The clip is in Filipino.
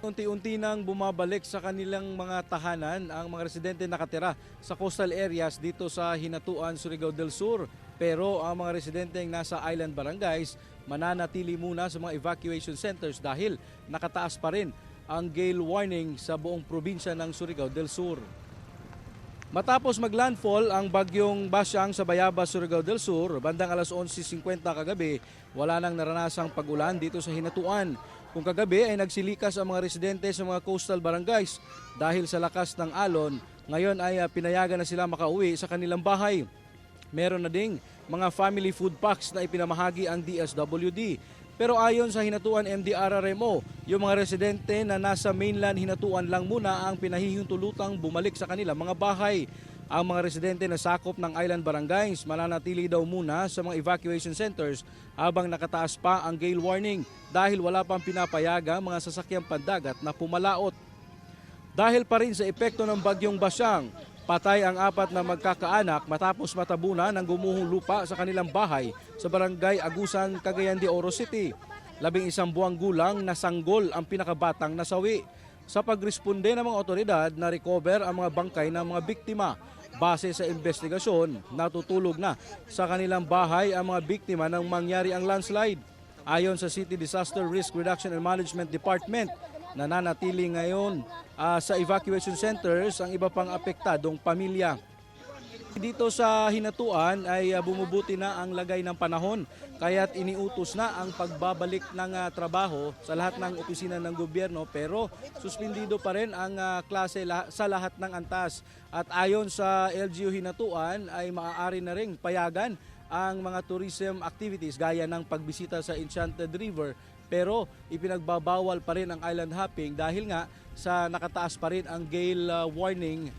Unti-unti nang bumabalik sa kanilang mga tahanan ang mga residente nakatira sa coastal areas dito sa Hinatuan, Surigao del Sur. Pero ang mga residenteng nasa island barangays mananatili muna sa mga evacuation centers dahil nakataas pa rin ang gale warning sa buong probinsya ng Surigao del Sur. Matapos maglandfall ang bagyong Basyang sa Bayabas, Surigao del Sur, bandang alas 11:50 kagabi, wala nang naranasang pag-ulan dito sa Hinatuan. Kung kagabi ay nagsilikas ang mga residente sa mga coastal barangays dahil sa lakas ng alon, ngayon ay pinayagan na sila makauwi sa kanilang bahay. Meron na ding mga family food packs na ipinamahagi ang DSWD. Pero ayon sa Hinatuan MDRRMO, yung mga residente na nasa mainland Hinatuan lang muna ang pinahihintulutang bumalik sa kanilang mga bahay. Ang mga residente na sakop ng island barangays mananatili daw muna sa mga evacuation centers habang nakataas pa ang gale warning dahil wala pang pinapayaga mga sasakyang pandagat na pumalaot. Dahil pa rin sa epekto ng bagyong Basyang, patay ang 4 na magkakaanak matapos matabunan ng gumuhong lupa sa kanilang bahay sa barangay Agusan, Cagayan de Oro City. 11 buwang gulang na sanggol ang pinakabatang nasawi. Sa pagresponde ng mga otoridad na recover ang mga bangkay ng mga biktima. Base sa investigasyon, natutulog na sa kanilang bahay ang mga biktima nang mangyari ang landslide. Ayon sa City Disaster Risk Reduction and Management Department, nananatili ngayon sa evacuation centers ang iba pang apektadong pamilya. Dito sa Hinatuan ay bumubuti na ang lagay ng panahon kaya't iniutos na ang pagbabalik ng trabaho sa lahat ng opisina ng gobyerno pero suspindido pa rin ang klase sa lahat ng antas. At ayon sa LGU Hinatuan ay maaari na ring payagan ang mga tourism activities gaya ng pagbisita sa Enchanted River pero ipinagbabawal pa rin ang island hopping dahil nga sa nakataas pa rin ang gale warning